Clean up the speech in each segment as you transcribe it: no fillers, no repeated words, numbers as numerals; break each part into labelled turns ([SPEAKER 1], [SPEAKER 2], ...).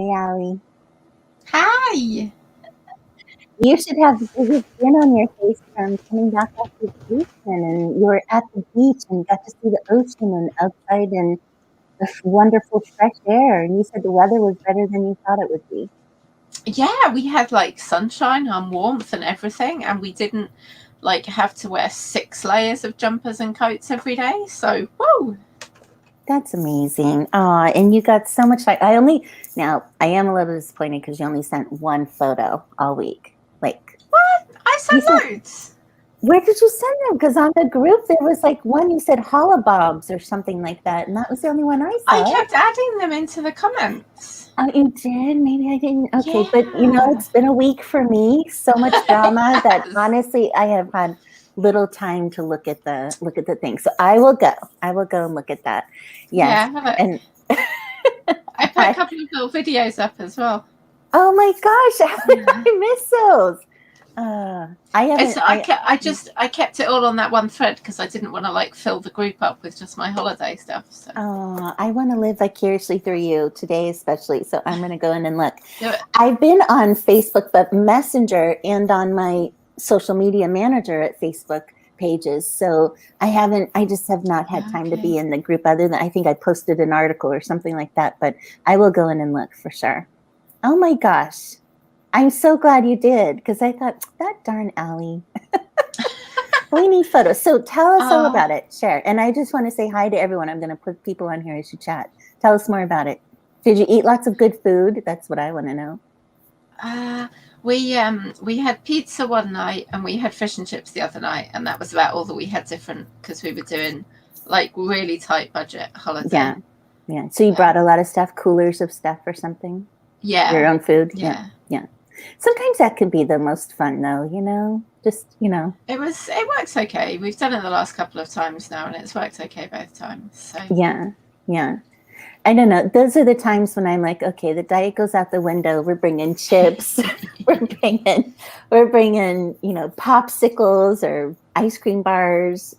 [SPEAKER 1] Hey, Allie.
[SPEAKER 2] Hi.
[SPEAKER 1] You should have the biggest grin on your face from coming back off vacation, and you were at the beach and got to see the ocean and outside and the wonderful fresh air. And you said the weather was better than you thought it would be.
[SPEAKER 2] Yeah, we had like sunshine and warmth and everything, and we didn't like have to wear 6 layers of jumpers and coats every day. So, whoa.
[SPEAKER 1] That's amazing. And you got so much. Now I am a little disappointed because you only sent one photo all week. Like,
[SPEAKER 2] What? I
[SPEAKER 1] you
[SPEAKER 2] sent
[SPEAKER 1] sent,
[SPEAKER 2] loads.
[SPEAKER 1] where did you send them? Because on the group there was like one you said hollabobs or something like that, and that was the only one I
[SPEAKER 2] I
[SPEAKER 1] saw.
[SPEAKER 2] kept adding them into the comments.
[SPEAKER 1] Oh, you did? Maybe I didn't. Okay, but
[SPEAKER 2] Yeah.
[SPEAKER 1] it's been a week for me. So much drama that
[SPEAKER 2] Yes.
[SPEAKER 1] honestly I have had little time to look at the thing. So I will go. I will go and look at that. Yes.
[SPEAKER 2] Yeah, have it.
[SPEAKER 1] And
[SPEAKER 2] I put a couple of little videos up as well.
[SPEAKER 1] oh my gosh, how did I miss those? I haven't.
[SPEAKER 2] I kept it all on that one thread because I didn't want to like fill the group up with just my holiday stuff. So
[SPEAKER 1] I want to live vicariously through you today, especially. So I'm going to go in and look.
[SPEAKER 2] do it.
[SPEAKER 1] I've been on Facebook, but Messenger and on my social media manager at Facebook pages. So I just have not had time to be in the group other than I think I posted an article or something like that, but I will go in and look for sure. Oh my gosh. I'm so glad you did because I thought that darn Allie. We need photos. So tell us all about it. Share. And I just want to say hi to everyone. I'm going to put people on here as you chat. Tell us more about it. Did you eat lots of good food? That's what I want to know.
[SPEAKER 2] We had pizza one night and we had fish and chips the other night, and that was about all that we had different because we were doing like really tight budget holiday.
[SPEAKER 1] Yeah. So you brought a lot of stuff, coolers of stuff or something?
[SPEAKER 2] Yeah.
[SPEAKER 1] Your own food?
[SPEAKER 2] Yeah.
[SPEAKER 1] Sometimes that can be the most fun though, just.
[SPEAKER 2] It works okay. We've done it the last couple of times now and it's worked okay both times. So
[SPEAKER 1] Yeah. I don't know. Those are the times when I'm like, okay, the diet goes out the window. We're bringing chips. we're bringing, popsicles or ice cream bars,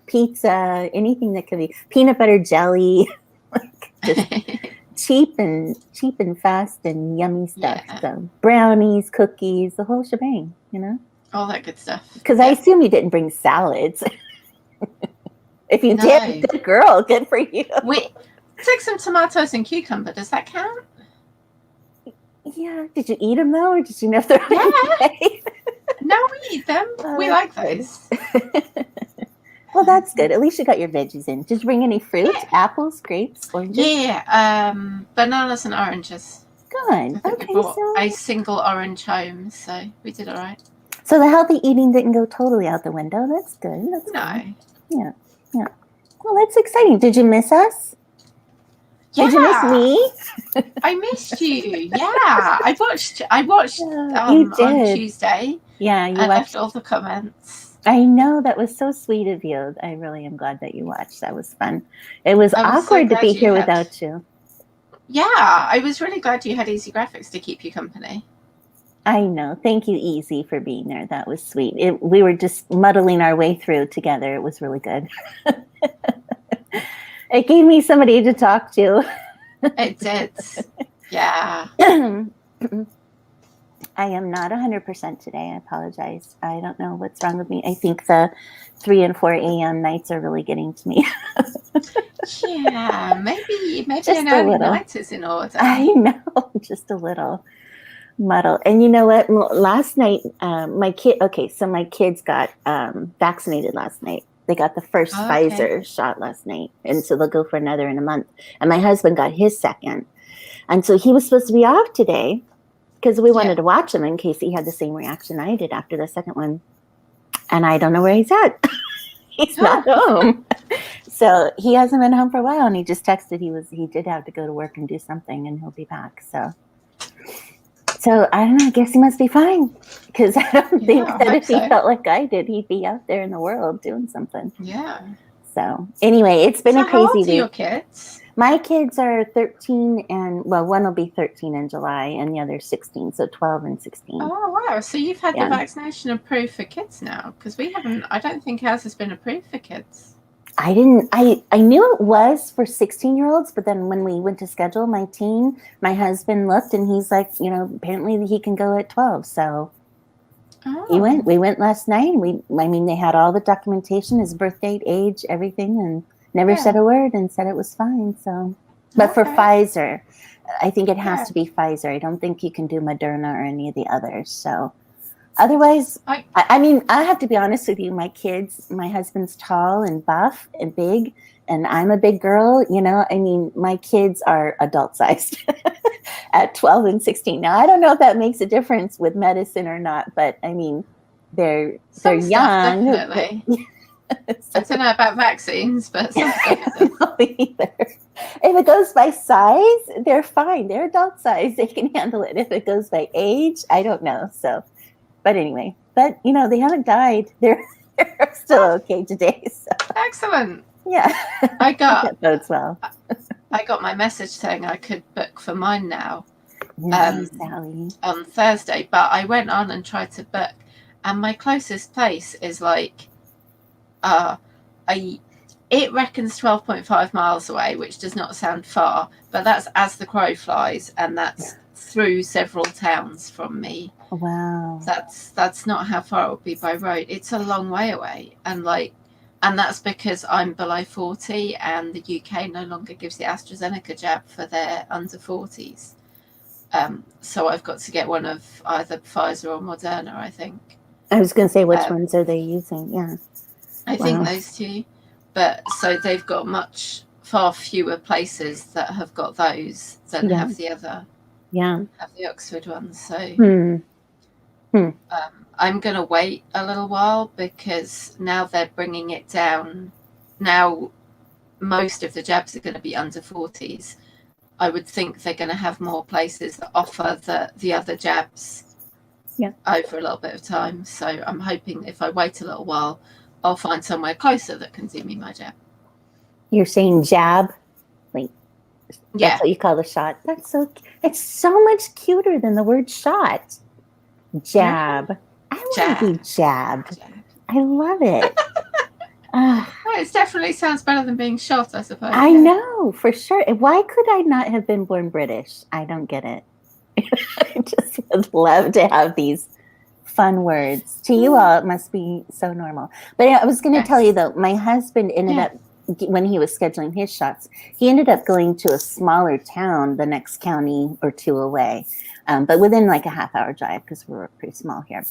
[SPEAKER 1] pizza, anything that could be peanut butter jelly, like just cheap and fast and yummy stuff.
[SPEAKER 2] Yeah.
[SPEAKER 1] So brownies, cookies, the whole shebang,
[SPEAKER 2] all that good stuff.
[SPEAKER 1] Because I assume you didn't bring salads. If you did, good girl, good for you.
[SPEAKER 2] We took some tomatoes and cucumber. Does that count?
[SPEAKER 1] Yeah. Did you eat them though, or did you know if they're okay?
[SPEAKER 2] No, we eat them. We like those.
[SPEAKER 1] Well, that's good. At least you got your veggies in. Did you bring any fruit? Yeah. Apples, grapes, oranges?
[SPEAKER 2] Yeah, bananas and oranges.
[SPEAKER 1] Good.
[SPEAKER 2] Okay, we brought a single orange home, so we did all right.
[SPEAKER 1] So the healthy eating didn't go totally out the window. That's good. That's
[SPEAKER 2] good.
[SPEAKER 1] Yeah. Well, that's exciting. Did you miss us?
[SPEAKER 2] Yeah.
[SPEAKER 1] Did you miss me?
[SPEAKER 2] I missed you. Yeah. I watched on Tuesday.
[SPEAKER 1] Yeah, you
[SPEAKER 2] left all the comments.
[SPEAKER 1] I know, that was so sweet of you. I really am glad that you watched. That was fun. It was awkward to be here without you.
[SPEAKER 2] Yeah, I was really glad you had Easy Graphics to keep you company.
[SPEAKER 1] I know. Thank you, Easy, for being there. That was sweet. We were just muddling our way through together. It was really good. It gave me somebody to talk to.
[SPEAKER 2] It did. Yeah.
[SPEAKER 1] I am not 100% today. I apologize. I don't know what's wrong with me. I think the 3 and 4 a.m. nights are really getting to me.
[SPEAKER 2] Yeah, maybe an early night is in order.
[SPEAKER 1] I know, just a little muddle. And you know what? Last night, my kids got vaccinated last night. They got the first Pfizer shot last night, and so they'll go for another in a month. And my husband got his second, and so he was supposed to be off today because we wanted to watch him in case he had the same reaction I did after the second one. And I don't know where he's at. He's not home. So he hasn't been home for a while, and he just texted he did have to go to work and do something, and he'll be back. So I don't know. I guess he must be fine, because I don't think that if he felt like I did, he'd be out there in the world doing something.
[SPEAKER 2] Yeah.
[SPEAKER 1] So anyway, it's been a crazy week.
[SPEAKER 2] How old are your kids?
[SPEAKER 1] My kids are 13 and, well, one will be 13 in July and the other 16, so 12 and 16.
[SPEAKER 2] Oh, wow. So you've had the vaccination approved for kids now? Because we haven't, I don't think ours has been approved for kids.
[SPEAKER 1] I didn't, I knew it was for 16-year-olds, but then when we went to schedule my teen, my husband looked and he's like, apparently he can go at 12. So
[SPEAKER 2] Oh,
[SPEAKER 1] we went last night. I mean, they had all the documentation, his birth date, age, everything, and never said
[SPEAKER 2] yeah.
[SPEAKER 1] a word and said it was fine. So, but for
[SPEAKER 2] Okay.
[SPEAKER 1] Pfizer, I think it has
[SPEAKER 2] Yeah.
[SPEAKER 1] to be Pfizer. I don't think you can do Moderna or any of the others. So otherwise, I mean, I have to be honest with you. My husband's tall and buff and big, and I'm a big girl. I mean, my kids are adult sized at 12 and 16. Now, I don't know if that makes a difference with medicine or not, but I mean, they're
[SPEAKER 2] some stuff
[SPEAKER 1] young.
[SPEAKER 2] definitely.
[SPEAKER 1] So,
[SPEAKER 2] I don't know about vaccines, but some stuff
[SPEAKER 1] I don't know either. If it goes by size, they're fine. They're adult size. They can handle it. If it goes by age, I don't know. So, but anyway, they haven't died. They're still okay today. So
[SPEAKER 2] excellent.
[SPEAKER 1] yeah,
[SPEAKER 2] I got
[SPEAKER 1] that bodes well.
[SPEAKER 2] I got my message saying I could book for mine now
[SPEAKER 1] Nice, Sally.
[SPEAKER 2] on Thursday, but I went on and tried to book, and my closest place is like it reckons 12.5 miles away, which does not sound far, but that's as the crow flies, and that's through several towns from me.
[SPEAKER 1] Wow.
[SPEAKER 2] That's not how far it would be by road. It's a long way away, and that's because I'm below 40, and the UK no longer gives the AstraZeneca jab for their under 40s. So I've got to get one of either Pfizer or Moderna, I think.
[SPEAKER 1] I was going to say, which ones are they using? Yeah.
[SPEAKER 2] I think those two. But so they've got far fewer places that have got those than have the other.
[SPEAKER 1] Yeah.
[SPEAKER 2] Have the Oxford ones. So I'm going to wait a little while because now they're bringing it down. Now most of the jabs are going to be under 40s. I would think they're going to have more places that offer the other jabs over a little bit of time. So I'm hoping if I wait a little while, I'll find somewhere closer that can do me my jab.
[SPEAKER 1] You're saying jab? That's what you call the shot. It's so much cuter than the word shot. Jab. Yeah. I want to be jabbed. I love it.
[SPEAKER 2] It definitely sounds better than being shot, I suppose.
[SPEAKER 1] I know, for sure. Why could I not have been born British? I don't get it. I just would love to have these fun words. To you all, it must be so normal. But I was going to tell you, though, my husband ended up, when he was scheduling his shots, he ended up going to a smaller town the next county or two away, but within like a half-hour drive because we were pretty small here.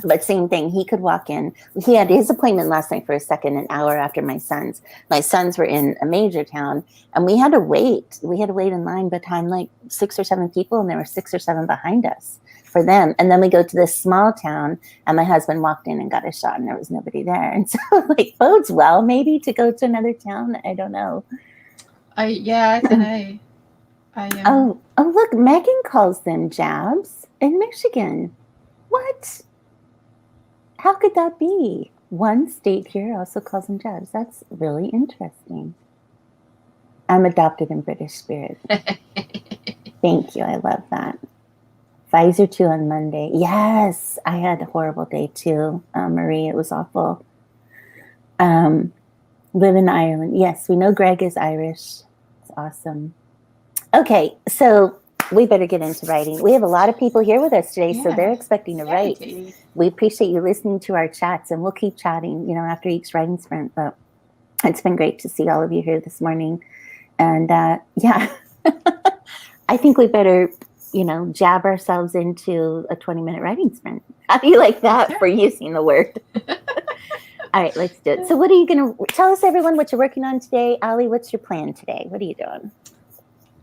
[SPEAKER 1] But same thing, he could walk in. He had his appointment last night for a second, an hour after my sons. My sons were in a major town, and we had to wait. We had to wait in line behind like 6 or 7 people, and there were 6 or 7 behind us for them. And then we go to this small town, and my husband walked in and got a shot, and there was nobody there. And so, bodes well maybe to go to another town. I don't know.
[SPEAKER 2] I don't know.
[SPEAKER 1] Oh, look, Megan calls them jabs in Michigan. What? How could that be? One state here also calls them jabs. That's really interesting. I'm adopted in British spirit. Thank you. I love that. Pfizer 2 on Monday. Yes, I had a horrible day too, Marie. It was awful. Live in Ireland. Yes, we know Greg is Irish. It's awesome. Okay, so we better get into writing. We have a lot of people here with us today, so they're expecting to write. We appreciate you listening to our chats, and we'll keep chatting, after each writing sprint. But it's been great to see all of you here this morning. And I think we better, jab ourselves into a 20-minute writing sprint. How do you like that for using the word? All right, let's do it. So what are you going to tell us, everyone, what you're working on today? Ali, what's your plan today? What are you doing?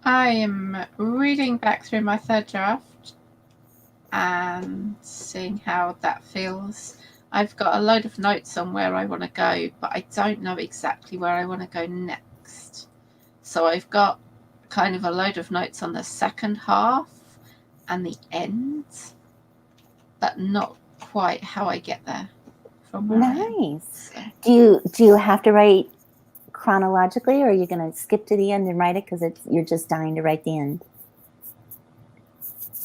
[SPEAKER 2] I am reading back through my third draft and seeing how that feels. I've got a load of notes on where I want to go, but I don't know exactly where I want to go next. So I've got kind of a load of notes on the second half and the end, but not quite how I get there from where I am.
[SPEAKER 1] Nice. Do you have to write chronologically, or are you going to skip to the end and write it because you're just dying to write the end?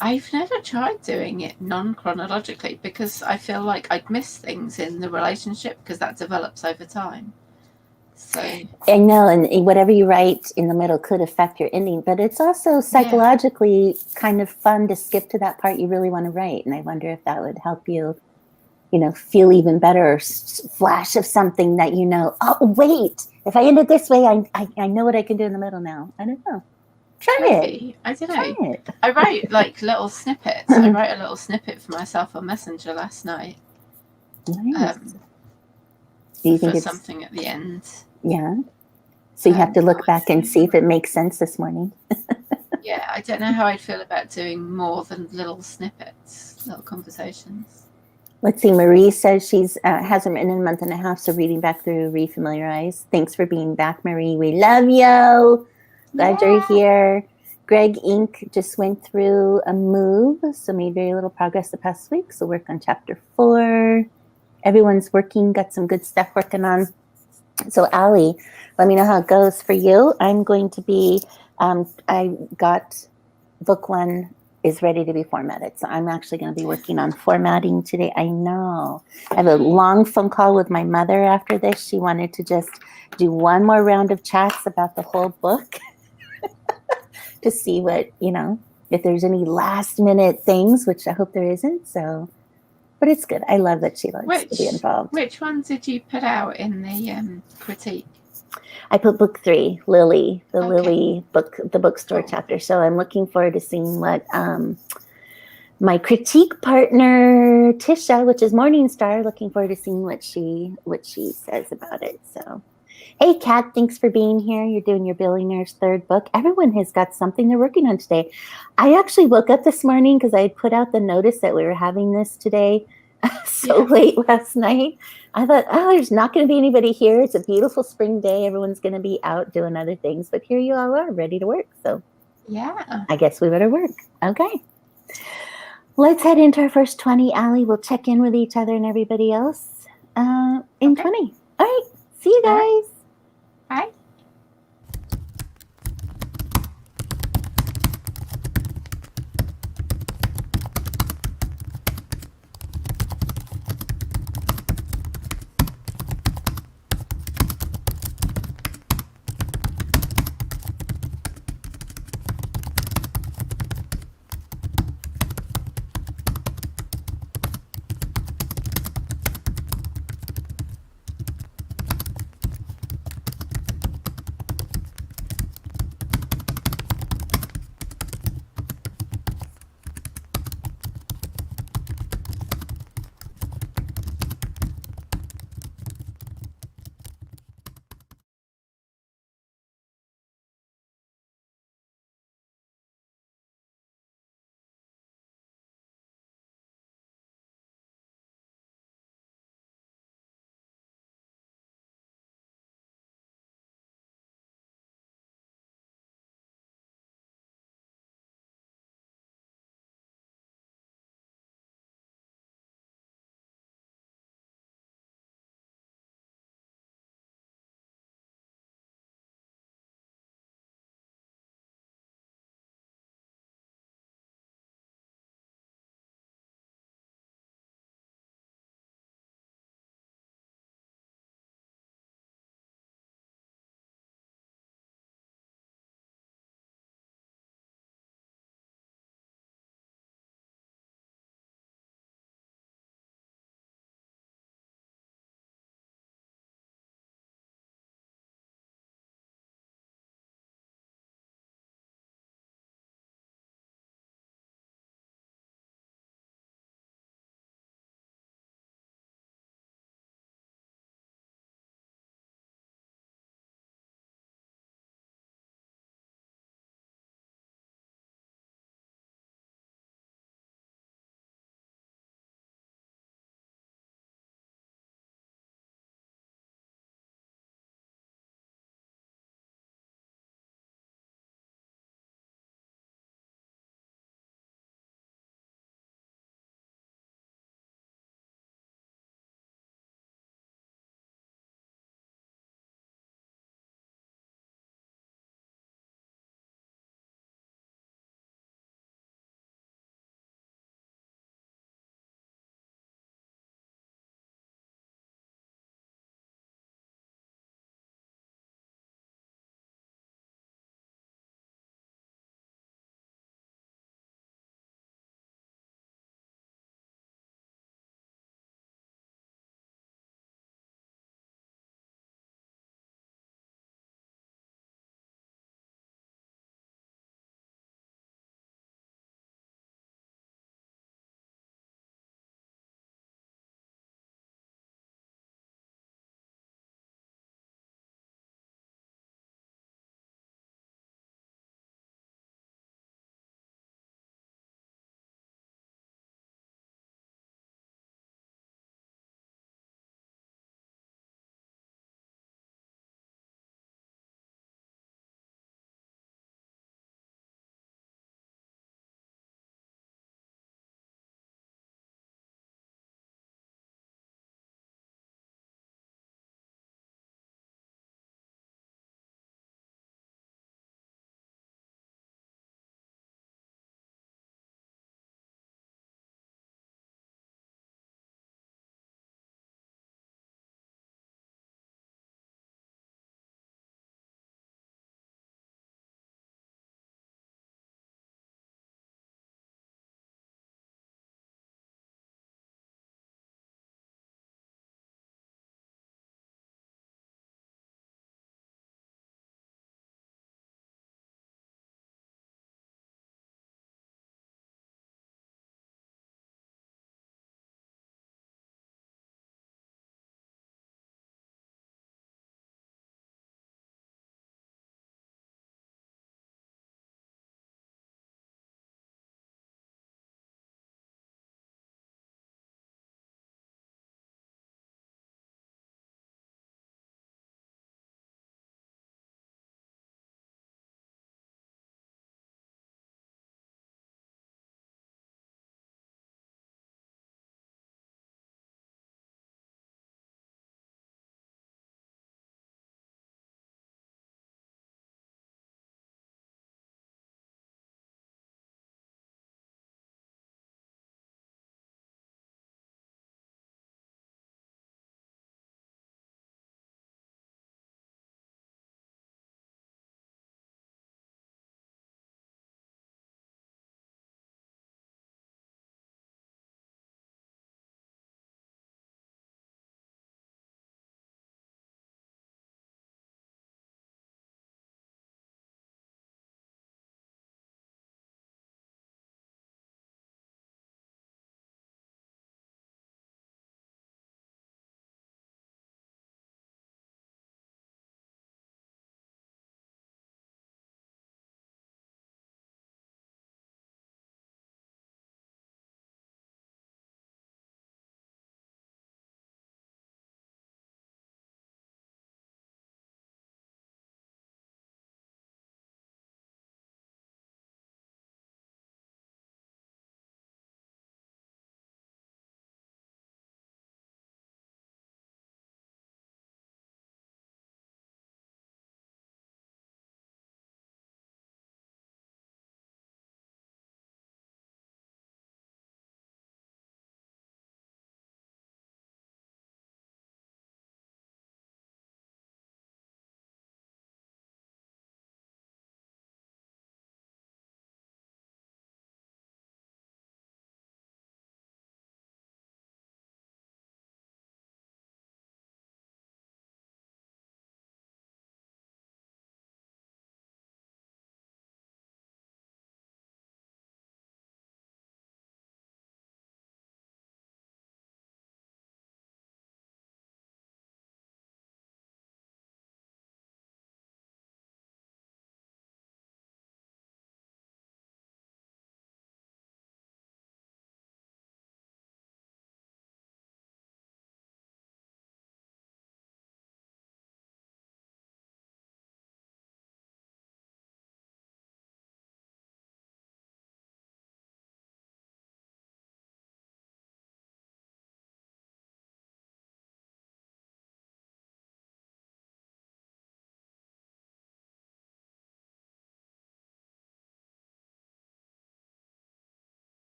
[SPEAKER 2] I've never tried doing it non-chronologically because I feel like I'd miss things in the relationship because that develops over time. So
[SPEAKER 1] I know, and whatever you write in the middle could affect your ending, but it's also psychologically kind of fun to skip to that part you really want to write. And I wonder if that would help you, feel even better, or flash of something that oh, wait, if I end it this way, I know what I can do in the middle now. I don't know. Try
[SPEAKER 2] maybe. I don't know. I wrote like little snippets. I wrote a little snippet for myself on Messenger last night.
[SPEAKER 1] Nice. Do you think
[SPEAKER 2] for
[SPEAKER 1] it's
[SPEAKER 2] something at the end?
[SPEAKER 1] Yeah. So you have to look back and see if it makes sense this morning.
[SPEAKER 2] Yeah, I don't know how I'd feel about doing more than little snippets, little conversations.
[SPEAKER 1] Let's see. Marie says she's hasn't written in a month and a half, so reading back through Refamiliarize. Thanks for being back, Marie. We love you. Glad you're here. Greg Inc. just went through a move, so made very little progress the past week. So work on chapter 4. Everyone's working, got some good stuff working on. So Allie, let me know how it goes for you. I'm going to be, I got book 1 is ready to be formatted. So I'm actually going to be working on formatting today. I know. I have a long phone call with my mother after this. She wanted to just do one more round of chats about the whole book to see what, if there's any last minute things, which I hope there isn't. So, but it's good. I love that she likes to be involved.
[SPEAKER 2] Which one did you put out in the critique?
[SPEAKER 1] I put book 3, Lily, the Lily book, the bookstore chapter. So I'm looking forward to seeing what my critique partner Tisha, which is Morningstar, looking forward to seeing what she says about it. So, hey Kat, thanks for being here. You're doing your Billionaire's 3rd book. Everyone has got something they're working on today. I actually woke up this morning because I had put out the notice that we were having this today late last night. I thought, there's not going to be anybody here. It's a beautiful spring day. Everyone's going to be out doing other things. But here you all are, ready to work. So
[SPEAKER 2] yeah, I
[SPEAKER 1] guess we better work. Okay. Let's head into our first 20. Allie, we'll check in with each other and everybody else in 20. All right. See you guys.
[SPEAKER 2] Bye.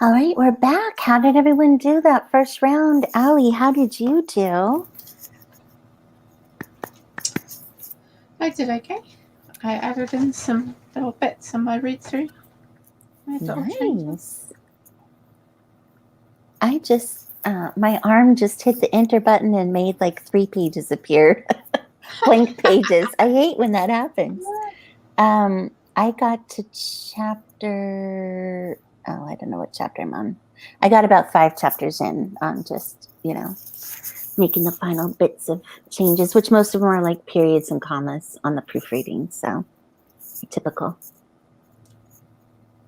[SPEAKER 1] All right, we're back. How did everyone do that first round? Allie, how did you do?
[SPEAKER 2] I did okay. I added in some little bits on my read through.
[SPEAKER 1] Nice. I just, my arm just hit the enter button and made like 3 pages appear. Blank pages. I hate when that happens. I got to chapter, oh, I don't know what chapter I'm on. I got about 5 chapters in on just, making the final bits of changes, which most of them are like periods and commas on the proofreading. So typical.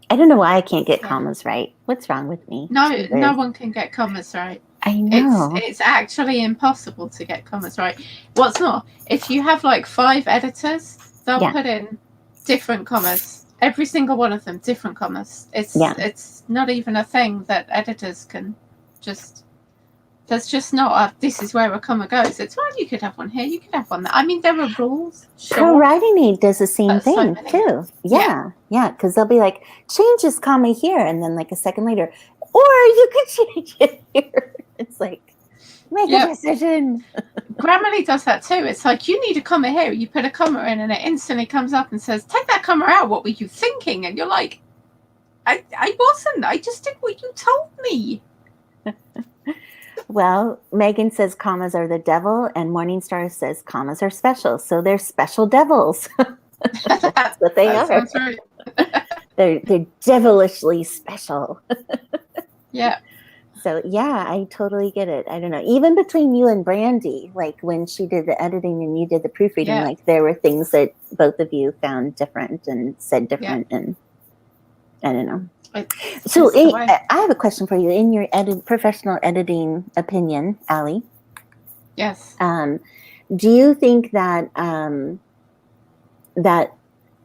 [SPEAKER 1] I don't know why I can't get commas right. What's wrong with me?
[SPEAKER 2] No one can get commas right.
[SPEAKER 1] I know.
[SPEAKER 2] It's actually impossible to get commas right. What's more, if you have like 5 editors, they'll put in different commas. Every single one of them, different commas. It's not even a thing that editors can just. There's just not this is where a comma goes. It's, well, you could have one here, you could have one there. I mean, there are rules. Sure.
[SPEAKER 1] Pro Writing Aid does the same thing too. Yeah, because they'll be like, change this comma here, and then like a second later, or you could change it here. It's like, make a decision.
[SPEAKER 2] Grammarly does that too. It's like, you need a comma here. You put a comma in, and it instantly comes up and says, take that comma out. What were you thinking? And you're like, I wasn't. I just did what you told me.
[SPEAKER 1] Well, Megan says commas are the devil, and Morningstar says commas are special. So they're special devils. That's what they are.
[SPEAKER 2] Right.
[SPEAKER 1] They're devilishly special.
[SPEAKER 2] Yeah.
[SPEAKER 1] So yeah, I totally get it. I don't know. Even between you and Brandy, like when she did the editing and you did the proofreading, like there were things that both of you found different and said different, and I don't know. So I have a question for you. In your professional editing opinion, Allie.
[SPEAKER 2] Yes.
[SPEAKER 1] Do you think that that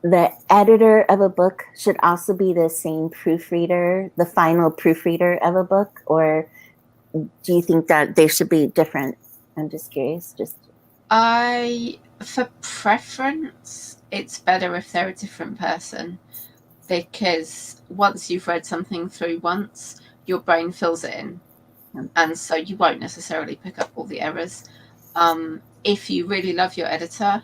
[SPEAKER 1] the editor of a book should also be the same proofreader, the final proofreader of a book, or do you think that they should be different? I'm just curious.
[SPEAKER 2] For preference, it's better if they're a different person. Because once you've read something through once, your brain fills it in. And so you won't necessarily pick up all the errors. If you really love your editor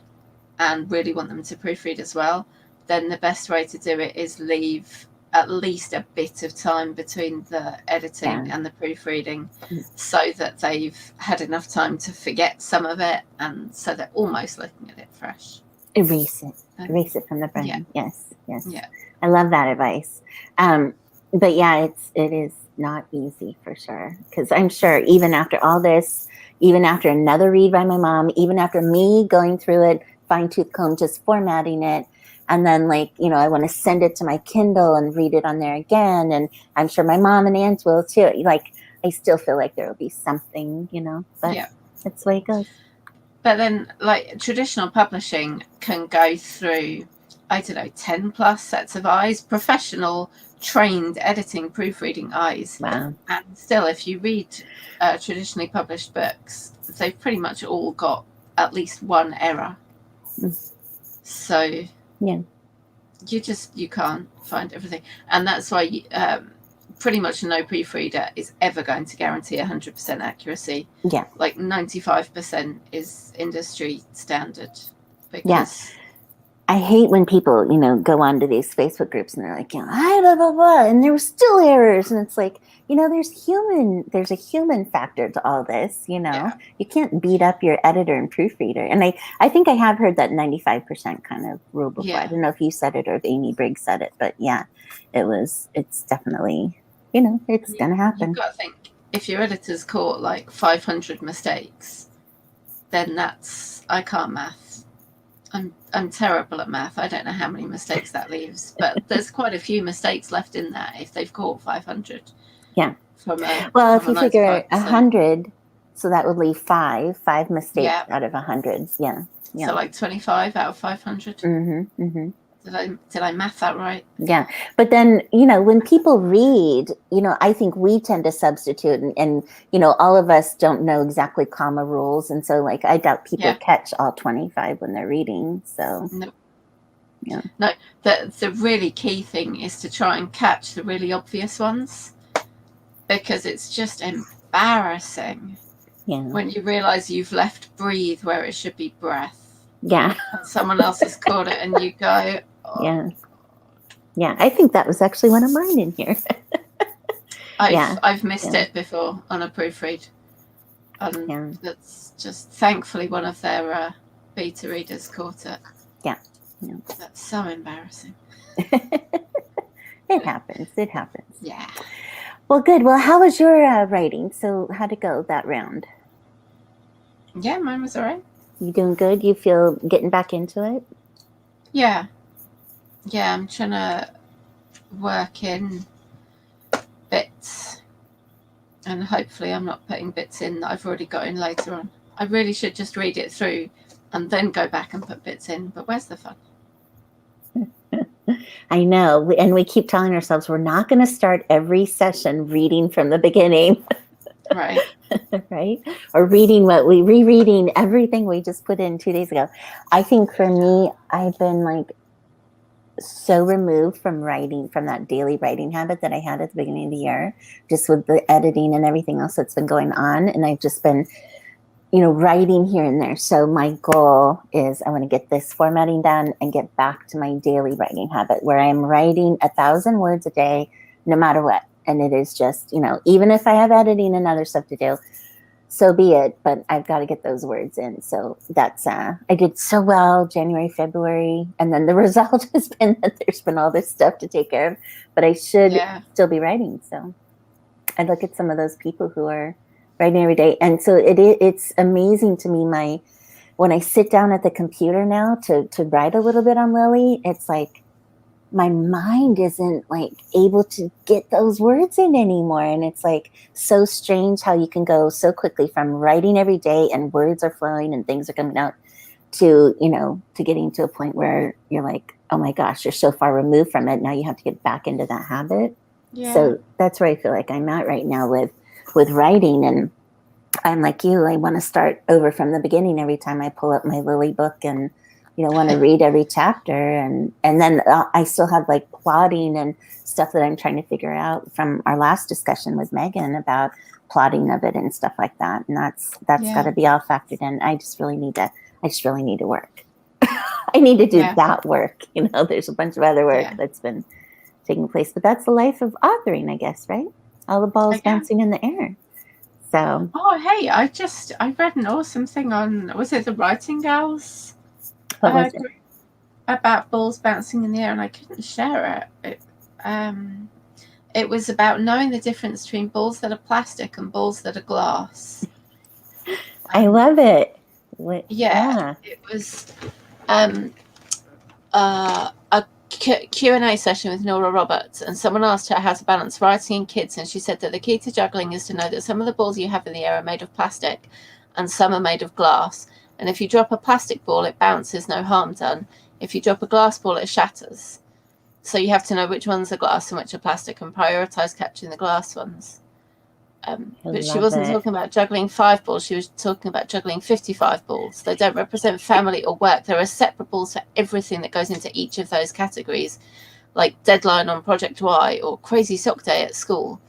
[SPEAKER 2] and really want them to proofread as well, then the best way to do it is leave at least a bit of time between the editing and the proofreading so that they've had enough time to forget some of it, and so they're almost looking at it fresh.
[SPEAKER 1] Erase it from the brain. Yes.
[SPEAKER 2] Yeah.
[SPEAKER 1] I love that advice. But yeah, it is not easy for sure. Because I'm sure even after all this, even after another read by my mom, even after me going through it, fine tooth comb, just formatting it, and then I want to send it to my Kindle and read it on there again. And I'm sure my mom and aunt will too. Like, I still feel like there will be something, but that's the way it goes.
[SPEAKER 2] But then, like, traditional publishing can go through, 10 plus sets of eyes, professional, trained editing, proofreading eyes.
[SPEAKER 1] Wow.
[SPEAKER 2] And still, if you read traditionally published books, they've pretty much all got at least one error. So, you can't find everything. And that's why pretty much no proofreader is ever going to guarantee 100% accuracy.
[SPEAKER 1] Yeah.
[SPEAKER 2] Like 95% is industry standard. Because
[SPEAKER 1] I hate when people, go onto these Facebook groups and they're like, blah, blah, blah, and there were still errors. And it's like, there's a human factor to all this, You can't beat up your editor and proofreader. And I think I have heard that 95% kind of rule before. I don't know if you said it or if Amy Briggs said it, but it's definitely, it's going to happen.
[SPEAKER 2] You've got to think, if your editor's caught like 500 mistakes, then I can't math. I'm terrible at math. I don't know how many mistakes that leaves, but there's quite a few mistakes left in that if they've caught 500.
[SPEAKER 1] Yeah. If you figure 100, so that would leave five mistakes out of 100. Yeah.
[SPEAKER 2] So like 25 out of 500.
[SPEAKER 1] Mm-hmm. Mm-hmm.
[SPEAKER 2] Did I math that right?
[SPEAKER 1] Yeah. But then, when people read, I think we tend to substitute and all of us don't know exactly comma rules. And so I doubt people catch all 25 when they're reading. So
[SPEAKER 2] no.
[SPEAKER 1] Yeah.
[SPEAKER 2] No, the really key thing is to try and catch the really obvious ones. because it's just embarrassing
[SPEAKER 1] Yeah.
[SPEAKER 2] when you realize you've left breathe where it should be breath.
[SPEAKER 1] Yeah.
[SPEAKER 2] And someone else has caught it, and you go, oh.
[SPEAKER 1] Yeah. Yeah. I think that was actually one of mine in here.
[SPEAKER 2] I've missed it before on a proofread. That's just thankfully one of their beta readers caught it.
[SPEAKER 1] Yeah.
[SPEAKER 2] That's so embarrassing.
[SPEAKER 1] It happens. It happens.
[SPEAKER 2] Yeah.
[SPEAKER 1] Well, good. Well, how was your writing? So how'd it go that round?
[SPEAKER 2] Yeah, mine was all right.
[SPEAKER 1] You doing good? You feel getting back into it?
[SPEAKER 2] Yeah. Yeah, I'm trying to work in bits, and hopefully I'm not putting bits in that I've already got in later on. I really should just read it through and then go back and put bits in, but where's the fun?
[SPEAKER 1] I know. And we keep telling ourselves we're not going to start every session reading from the beginning.
[SPEAKER 2] Right.
[SPEAKER 1] Right? Or rereading everything we just put in 2 days ago. I think for me, I've been like so removed from writing, from that daily writing habit that I had at the beginning of the year, just with the editing and everything else that's been going on. And I've just been, writing here and there. So my goal is I want to get this formatting done and get back to my daily writing habit where I'm writing 1,000 words a day, no matter what. And it is just, even if I have editing and other stuff to do, so be it. But I've got to get those words in. So that's, I did so well January, February. And then the result has been that there's been all this stuff to take care of, but I should still be writing. So I look at some of those people who are writing every day. And so it's amazing to me, when I sit down at the computer now to write a little bit on Lily, it's like my mind isn't like able to get those words in anymore. And it's like so strange how you can go so quickly from writing every day and words are flowing and things are coming out to, to getting to a point where you're like, oh my gosh, you're so far removed from it. Now you have to get back into that habit. Yeah. So that's where I feel like I'm at right now with writing. And I'm like you, I want to start over from the beginning every time I pull up my Lily book and, want to read every chapter. And then I still have like plotting and stuff that I'm trying to figure out from our last discussion with Megan about plotting of it and stuff like that. And that's got to be all factored in. I just really need to work. I need to do that work. There's a bunch of other work that's been taking place, but that's the life of authoring, I guess, right? All the balls bouncing in the air. So.
[SPEAKER 2] Oh, hey, I read an awesome thing on, was it the Writing Girls?
[SPEAKER 1] What was it?
[SPEAKER 2] About balls bouncing in the air, and I couldn't share it. It was about knowing the difference between balls that are plastic and balls that are glass.
[SPEAKER 1] I love it.
[SPEAKER 2] It was a Q&A session with Nora Roberts, and someone asked her how to balance writing and kids, and she said that the key to juggling is to know that some of the balls you have in the air are made of plastic and some are made of glass. And if you drop a plastic ball, it bounces, no harm done. If you drop a glass ball, it shatters. So you have to know which ones are glass and which are plastic and prioritize catching the glass ones. But she wasn't talking about juggling 5 balls. She was talking about juggling 55 balls. They don't represent family or work. There are separate balls for everything that goes into each of those categories, like deadline on Project Y or crazy sock day at school.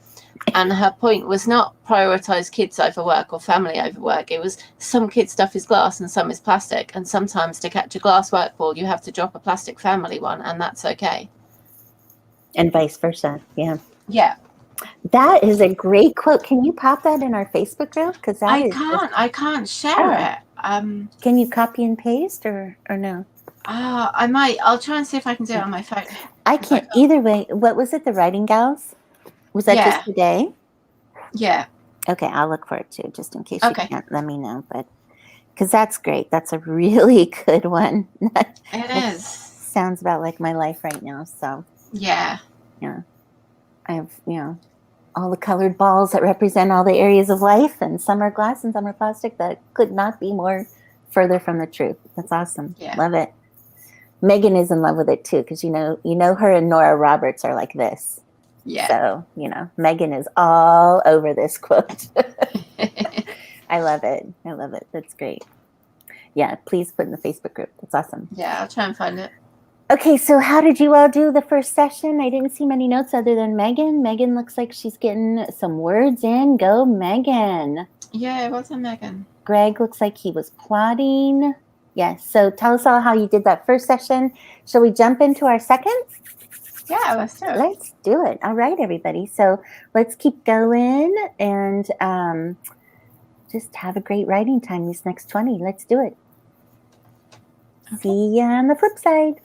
[SPEAKER 2] And her point was not prioritize kids over work or family over work. It was some kids' stuff is glass and some is plastic. And sometimes to catch a glass work ball, you have to drop a plastic family one, and that's okay.
[SPEAKER 1] And vice versa. Yeah.
[SPEAKER 2] Yeah.
[SPEAKER 1] That is a great quote. Can you pop that in our Facebook group? Because
[SPEAKER 2] I can't share it.
[SPEAKER 1] Can you copy and paste or no?
[SPEAKER 2] I might. I'll try and see if I can do it on my phone.
[SPEAKER 1] I can't. Either way, what was it? The Writing Gals? Was that just today?
[SPEAKER 2] Yeah.
[SPEAKER 1] Okay, I'll look for it too, just in case you can't let me know. But because that's great. That's a really good one.
[SPEAKER 2] It is.
[SPEAKER 1] Sounds about like my life right now. So
[SPEAKER 2] yeah.
[SPEAKER 1] I have all the colored balls that represent all the areas of life, and some are glass and some are plastic. That could not be more further from the truth. That's awesome. Yeah. Love it. Megan is in love with it too, because you know her and Nora Roberts are like this. Yeah. So, Megan is all over this quote. I love it. I love it. That's great. Yeah, please put in the Facebook group. That's awesome.
[SPEAKER 2] Yeah, I'll try and find it.
[SPEAKER 1] Okay, so how did you all do the first session? I didn't see many notes other than Megan. Megan looks like she's getting some words in. Go, Megan.
[SPEAKER 2] Yeah, it was a Megan.
[SPEAKER 1] Greg looks like he was plotting. Yes, so tell us all how you did that first session. Shall we jump into our second?
[SPEAKER 2] Yeah, let's do it.
[SPEAKER 1] Let's do it. All right, everybody. So let's keep going and just have a great writing time these next 20. Let's do it.
[SPEAKER 2] Okay.
[SPEAKER 1] See you on the flip side.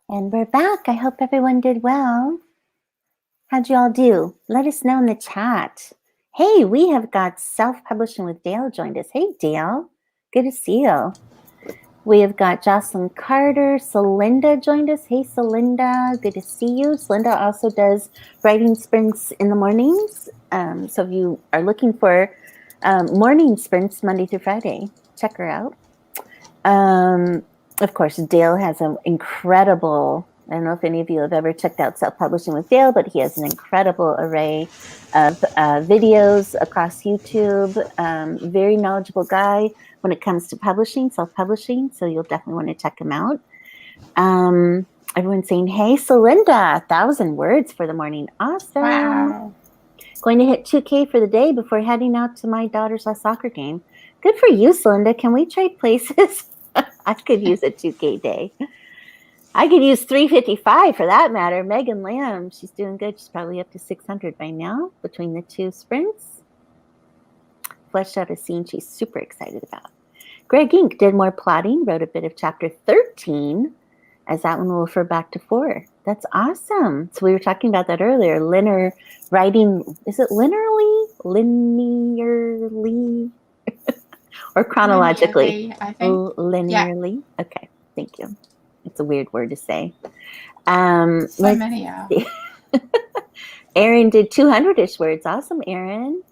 [SPEAKER 1] And we're back. I hope everyone did well. How'd you all do? Let us know in the chat. Hey, we have got Self-Publishing with Dale joined us. Hey, Dale. Good to see you. We have got Jocelyn Carter. Celinda joined us. Hey, Celinda. Good to see you. Celinda also does writing sprints in the mornings. So if you are looking for morning sprints Monday through Friday, check her out. Of course, Dale has an incredible, I don't know if any of you have ever checked out Self-Publishing with Dale, but he has an incredible array of videos across YouTube. Very knowledgeable guy when it comes to publishing, self-publishing, so you'll definitely want to check him out. Everyone's saying, hey, Celinda, 1,000 words for the morning. Awesome.
[SPEAKER 2] Wow.
[SPEAKER 1] Going to hit 2K for the day before heading out to my daughter's last soccer game. Good for you, Celinda. Can we trade places? I could use a 2K day. I could use 355 for that matter. Megan Lamb, she's doing good. She's probably up to 600 by now between the two sprints. Fleshed out a scene she's super excited about. Greg Ink did more plotting, wrote a bit of chapter 13, as that one will refer back to 4. That's awesome. So we were talking about that earlier. Linear writing, is it linearly? Linearly? Or chronologically?
[SPEAKER 2] Linearly, I think.
[SPEAKER 1] Linearly? Yeah. Okay, thank you. It's a weird word to say.
[SPEAKER 2] So many are.
[SPEAKER 1] Erin did 200-ish words. Awesome, Erin.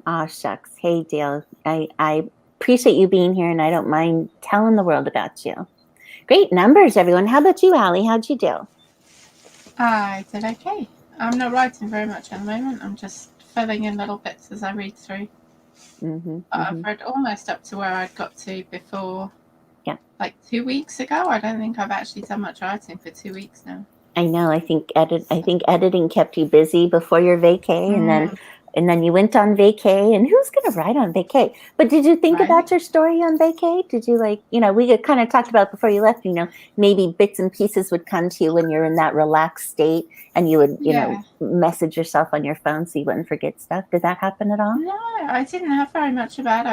[SPEAKER 1] Aw, shucks. Hey, Dale. I appreciate you being here, and I don't mind telling the world about you. Great numbers, everyone. How about you, Allie? How'd you do?
[SPEAKER 2] I did okay. I'm not writing very much at the moment. I'm just filling in little bits as I read through. I've read almost up to where I'd got to before.
[SPEAKER 1] Yeah.
[SPEAKER 2] Like 2 weeks ago. I don't think I've actually done much writing for 2 weeks now.
[SPEAKER 1] I know. I think editing kept you busy before your vacay, and then you went on vacay. And who's going to write on vacay? But did you think about your story on vacay? Did you we had kind of talked about before you left. Maybe bits and pieces would come to you when you're in that relaxed state, and you would message yourself on your phone so you wouldn't forget stuff. Did that happen at all?
[SPEAKER 2] No, I didn't have very much about it.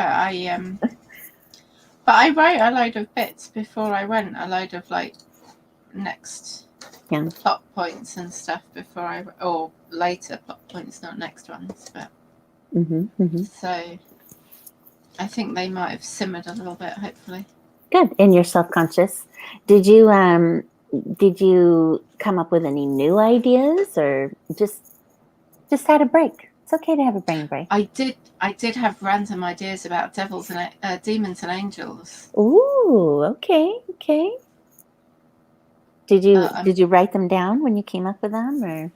[SPEAKER 2] But I wrote a load of bits before I went. A load of next plot points and stuff before or later plot points, not next ones, but so I think they might have simmered a little bit, hopefully.
[SPEAKER 1] Good. And you're self-conscious. Did you come up with any new ideas, or just had a break? It's okay to have a brain break.
[SPEAKER 2] I did have random ideas about demons and angels.
[SPEAKER 1] Ooh, okay. Did you write them down when you came up with them, or?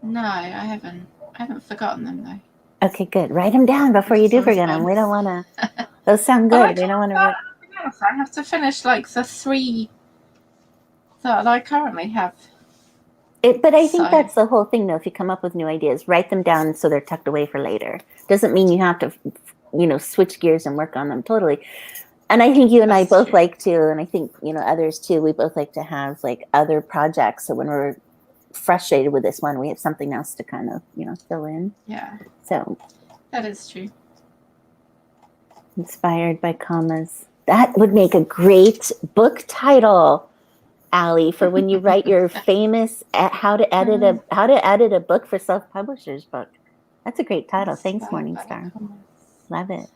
[SPEAKER 2] No, I haven't forgotten them though.
[SPEAKER 1] Okay, good. Write them down before you do forget them. We don't want to. Those sound good. We don't want to.
[SPEAKER 2] Yes, I have to finish the 3 that I currently have.
[SPEAKER 1] But I think that's the whole thing, though. If you come up with new ideas, write them down so they're tucked away for later. Doesn't mean you have to, switch gears and work on them totally. And I think you and I both like to, and I think, others too, we both like to have other projects. So when we're frustrated with this one, we have something else to kind of, fill in.
[SPEAKER 2] Yeah.
[SPEAKER 1] So.
[SPEAKER 2] That is true.
[SPEAKER 1] Inspired by commas. That would make a great book title, Allie, for when you write your famous how to edit a book for self-publishers book. That's a great title. Thanks, Morningstar. Love it.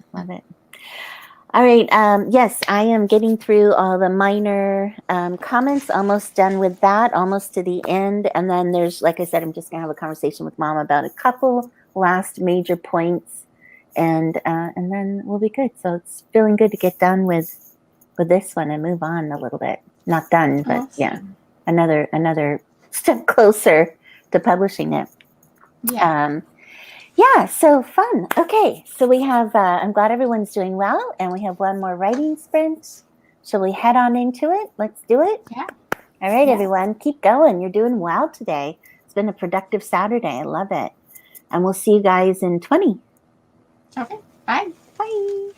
[SPEAKER 1] All right. Yes, I am getting through all the minor comments. Almost done with that. Almost to the end. And then there's, like I said, I'm just gonna have a conversation with Mom about a couple last major points, and then we'll be good. So it's feeling good to get done with this one and move on a little bit. Not done, but awesome. Yeah, another step closer to publishing it.
[SPEAKER 2] Yeah.
[SPEAKER 1] Yeah, so fun. Okay, so we have, I'm glad everyone's doing well, and we have one more writing sprint. Shall we head on into it? Let's do it.
[SPEAKER 2] Yeah.
[SPEAKER 1] All right, everyone, keep going. You're doing well today. It's been a productive Saturday. I love it. And we'll see you guys in 20.
[SPEAKER 2] Okay, bye.
[SPEAKER 1] Bye.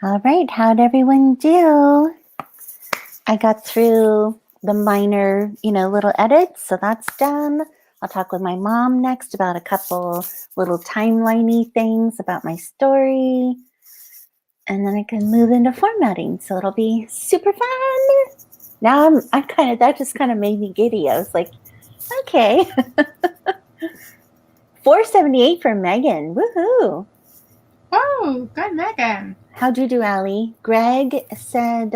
[SPEAKER 1] All right, how'd everyone do? I got through the minor, little edits, so that's done. I'll talk with my mom next about a couple little timeliney things about my story. And then I can move into formatting, so it'll be super fun. Now I'm kind of, that just kind of made me giddy. I was like, okay. 478 for Megan. Woohoo.
[SPEAKER 2] Oh, good, Megan.
[SPEAKER 1] How'd you do, Allie? Greg said,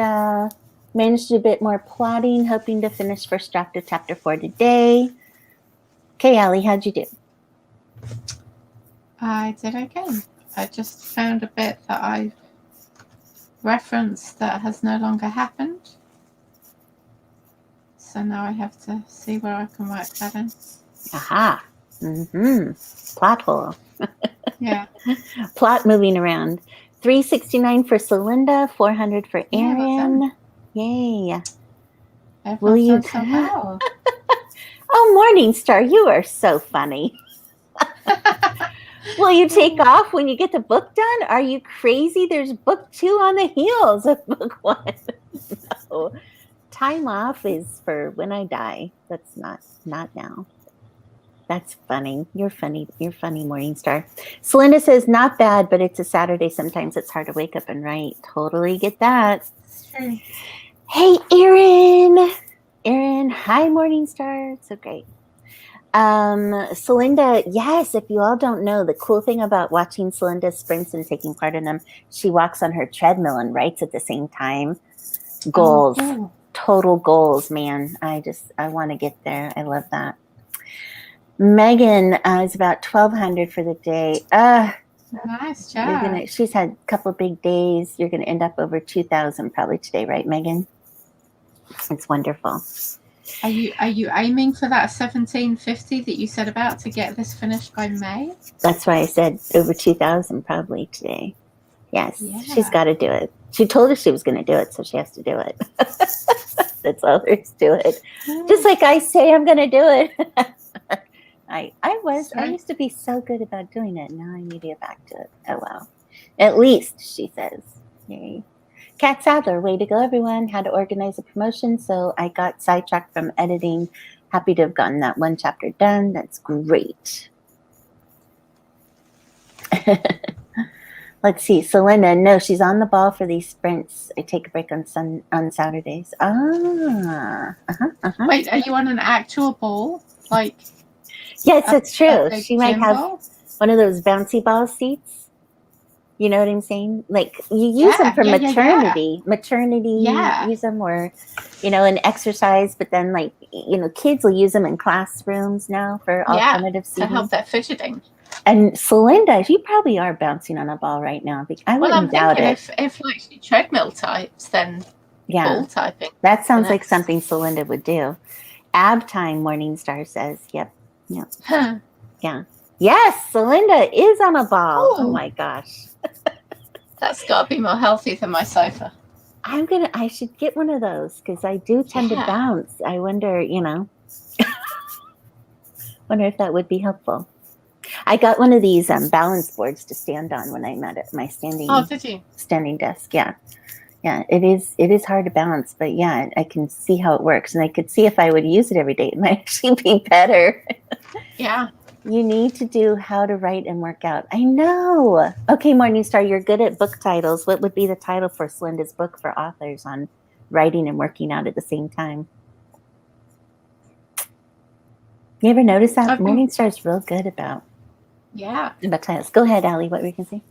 [SPEAKER 1] managed to do a bit more plotting, hoping to finish first draft of chapter 4 today. Okay, Allie, how'd you do?
[SPEAKER 2] I did okay. I just found a bit that I referenced that has no longer happened. So now I have to see where I can work that in.
[SPEAKER 1] Aha. Plot hole.
[SPEAKER 2] Yeah.
[SPEAKER 1] Plot moving around. 369 for Celinda, 400 for Aaron. Yay. Will
[SPEAKER 2] Everyone's
[SPEAKER 1] you
[SPEAKER 2] done so well.
[SPEAKER 1] Oh, Morningstar, you are so funny. Will you take off when you get the book done? Are you crazy? There's book 2 on the heels of book 1. No. Time off is for when I die. That's not now. That's funny. You're funny. You're funny, Morningstar. Celinda says, not bad, but it's a Saturday. Sometimes it's hard to wake up and write. Totally get that.
[SPEAKER 2] True.
[SPEAKER 1] Hey, Erin. Erin, hi, Morningstar. So great. Celinda, yes, if you all don't know, the cool thing about watching Celinda's sprints and taking part in them, she walks on her treadmill and writes at the same time. Goals.
[SPEAKER 2] Oh, cool.
[SPEAKER 1] Total goals, man. I want to get there. I love that. Megan is about 1,200 for the day.
[SPEAKER 2] Nice job.
[SPEAKER 1] She's had a couple big days. You're going to end up over 2,000 probably today, right, Megan? It's wonderful.
[SPEAKER 2] Are you aiming for that 1750 that you said about to get this finished by May?
[SPEAKER 1] That's why I said over 2,000 probably today. Yes,
[SPEAKER 2] Yeah.
[SPEAKER 1] She's got to do it. She told us she was going to do it, so she has to do it. That's all there is to it. Just like I say I'm going to do it. I used to be so good about doing it. Now I need to get back to it. Oh, well. At least, she says. Yay. Kat Sadler, way to go, everyone. Had to organize a promotion, so I got sidetracked from editing. Happy to have gotten that one chapter done. That's great. Let's see. Celinda, no, she's on the ball for these sprints. I take a break on Saturdays.
[SPEAKER 2] Wait, are you on an actual ball? Like,
[SPEAKER 1] yes, it's true. She might have
[SPEAKER 2] ball?
[SPEAKER 1] one of those bouncy ball seats. You know what I'm saying? Like you use them for maternity. Maternity, use them, or an exercise. But then, kids will use them in classrooms now for alternative seating
[SPEAKER 2] to help that fidgeting.
[SPEAKER 1] And Celinda, you probably are bouncing on a ball right now. I wouldn't doubt it.
[SPEAKER 2] If she treadmill types, then ball typing.
[SPEAKER 1] That sounds like something Celinda would do. Ab time, Morningstar says. Yep.
[SPEAKER 2] Huh.
[SPEAKER 1] Yeah. Yes, Celinda is on a ball. Oh my gosh.
[SPEAKER 2] That's got to be more healthy than my sofa.
[SPEAKER 1] I should get one of those because I do tend to bounce. I wonder, wonder if that would be helpful. I got one of these balance boards to stand on when I met at my standing.
[SPEAKER 2] Oh, did you?
[SPEAKER 1] Standing desk, yeah. Yeah, it is hard to balance, but yeah, I can see how it works, and I could see if I would use it every day, it might actually be better.
[SPEAKER 2] Yeah.
[SPEAKER 1] You need to do how to write and work out. I know. Okay, Morningstar, you're good at book titles. What would be the title for Celinda's book for authors on writing and working out at the same time? You ever notice that? Morningstar's real good about titles. Go ahead, Allie. What were you going to say?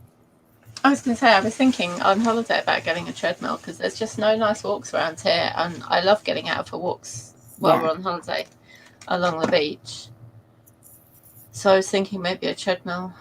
[SPEAKER 2] I was going to say, I was thinking on holiday about getting a treadmill because there's just no nice walks around here, and I love getting out for walks while we're on holiday along the beach. So I was thinking maybe a treadmill.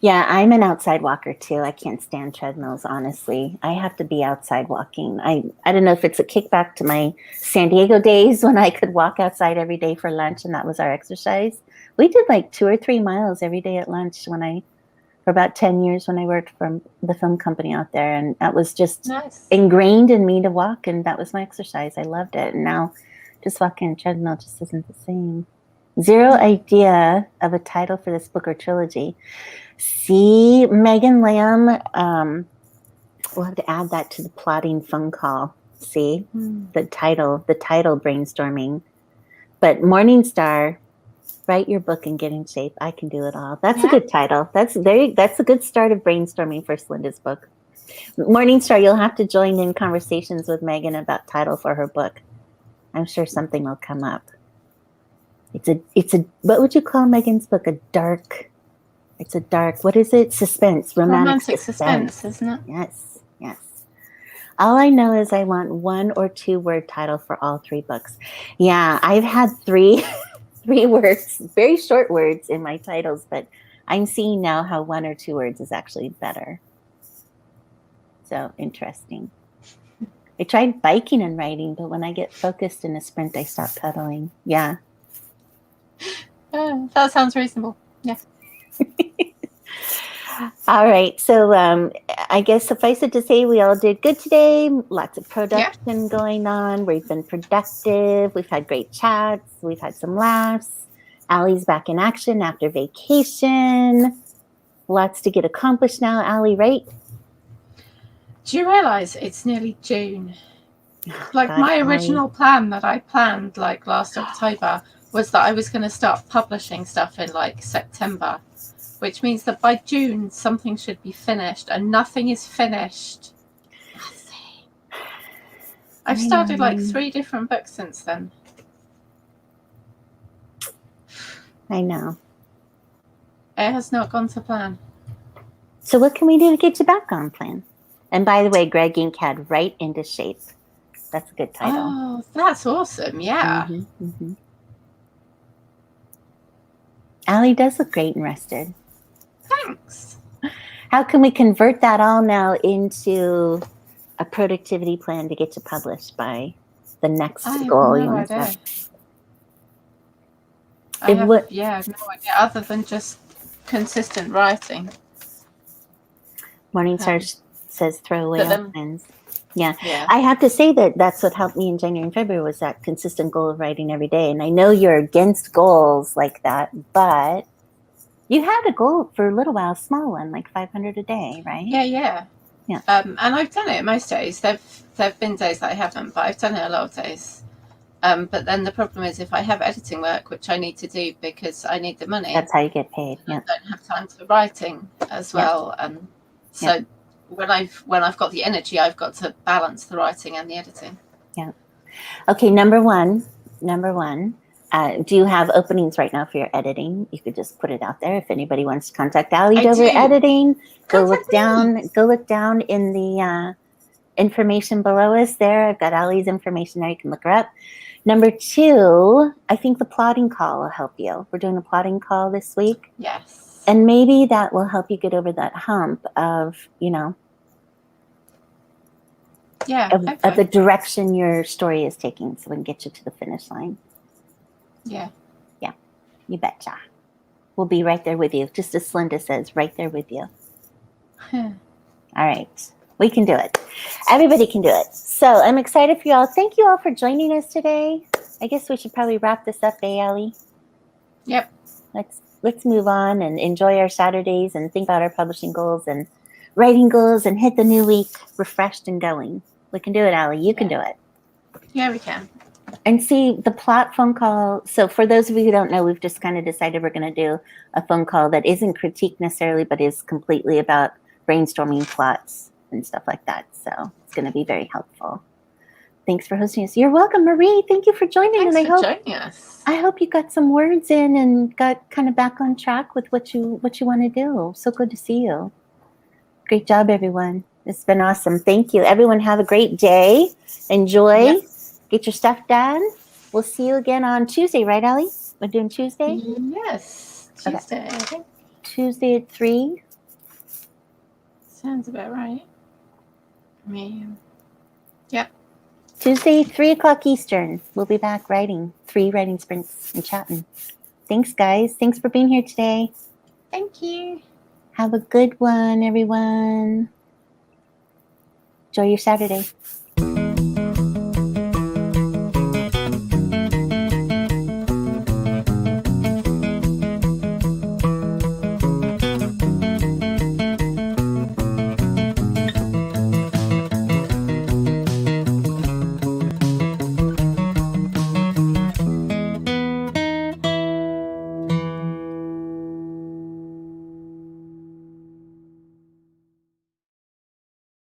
[SPEAKER 1] Yeah, I'm an outside walker too. I can't stand treadmills, honestly. I have to be outside walking. I don't know if it's a kickback to my San Diego days when I could walk outside every day for lunch, and that was our exercise. We did like 2 or 3 miles every day at lunch for about 10 years when I worked for the film company out there, and that was just ingrained in me to walk, and that was my exercise. I loved it, and now just walking on a treadmill just isn't the same. Zero idea of a title for this book or trilogy. See, Megan Lamb, We'll have to add that to the plotting phone call. See,
[SPEAKER 2] Hmm.
[SPEAKER 1] the title brainstorming. But Morningstar, write your book and get in shape. I can do it all. That's a good title. That's a good start of brainstorming for Linda's book. Morningstar, you'll have to join in conversations with Megan about title for her book. I'm sure something will come up. It's a what would you call Megan's book? It's a dark, what is it? Suspense, romantic suspense,
[SPEAKER 2] isn't it?
[SPEAKER 1] Yes, yes. All I know is I want 1 or 2 word title for all 3 books. Yeah, I've had 3 words, very short words in my titles, but I'm seeing now how 1 or 2 words is actually better. So interesting. I tried biking and riding, but when I get focused in a sprint, I stop pedaling. Yeah.
[SPEAKER 2] That sounds reasonable. Yeah.
[SPEAKER 1] All right. So I guess suffice it to say, we all did good today. Lots of production going on. We've been productive. We've had great chats. We've had some laughs. Allie's back in action after vacation. Lots to get accomplished now, Allie, right?
[SPEAKER 2] Do you realize it's nearly June? Like
[SPEAKER 1] God,
[SPEAKER 2] my
[SPEAKER 1] Allie.
[SPEAKER 2] original plan that I planned like last October was that I was going to start publishing stuff in like September, which means that by June something should be finished, and nothing is finished. Nothing. I've started like 3 different books since then.
[SPEAKER 1] I know.
[SPEAKER 2] It has not gone to plan.
[SPEAKER 1] So what can we do to get you back on plan? And by the way, Greg Ink had Right into Shape. That's a good title.
[SPEAKER 2] Oh, that's awesome. Yeah.
[SPEAKER 1] Mm-hmm, mm-hmm. Allie does look great and rested.
[SPEAKER 2] Thanks.
[SPEAKER 1] How can we convert that all now into a productivity plan to get you published by the next goal?
[SPEAKER 2] I have no idea. I have no idea other than just consistent writing.
[SPEAKER 1] Morningstar says throw away all plans. Yeah.
[SPEAKER 2] Yeah.
[SPEAKER 1] I have to say that that's what helped me in January and February was that consistent goal of writing every day. And I know you're against goals like that, but you had a goal for a little while, a small one, like 500 a day, right?
[SPEAKER 2] Yeah. And I've done it most days. There've been days that I haven't, but I've done it a lot of days. But then the problem is if I have editing work, which I need to do because I need the money.
[SPEAKER 1] That's how you get paid.
[SPEAKER 2] I don't have time for writing as well. And so when I've got the energy, I've got to balance the writing and the editing.
[SPEAKER 1] Yeah. Okay. Number one. Do you have openings right now for your editing? You could just put it out there. If anybody wants to contact Allie over editing, go look down in the information below us there. I've got Allie's information there. You can look her up. Number 2, I think the plotting call will help you. We're doing a plotting call this week.
[SPEAKER 2] Yes.
[SPEAKER 1] And maybe that will help you get over that hump of, of the direction your story is taking, so we can get you to the finish line.
[SPEAKER 2] Yeah.
[SPEAKER 1] Yeah, you betcha. We'll be right there with you. Just as Linda says, right there with you. All right. We can do it. Everybody can do it. So I'm excited for you all. Thank you all for joining us today. I guess we should probably wrap this up, Allie?
[SPEAKER 2] Yep.
[SPEAKER 1] Let's move on and enjoy our Saturdays and think about our publishing goals and writing goals and hit the new week refreshed and going. We can do it, Allie. You can do it.
[SPEAKER 2] Yeah, we can.
[SPEAKER 1] And see the plot phone call. So for those of you who don't know, we've just kind of decided we're going to do a phone call that isn't critique necessarily, but is completely about brainstorming plots and stuff like that. So it's going to be very helpful. Thanks for hosting us. You're welcome, Marie. Thank you for joining.
[SPEAKER 2] Thanks for joining us.
[SPEAKER 1] I hope you got some words in and got kind of back on track with what you want to do. So good to see you. Great job, everyone. It's been awesome. Thank you. Everyone have a great day. Enjoy. Yep. Get your stuff done. We'll see you again on Tuesday, right, Allie? We're doing Tuesday?
[SPEAKER 2] Yes, Tuesday. Okay.
[SPEAKER 1] Tuesday at 3.
[SPEAKER 2] Sounds about right. Yep.
[SPEAKER 1] Tuesday, 3 o'clock Eastern. We'll be back writing 3 writing sprints and chatting. Thanks, guys. Thanks for being here today.
[SPEAKER 2] Thank you.
[SPEAKER 1] Have a good one, everyone. Enjoy your Saturday.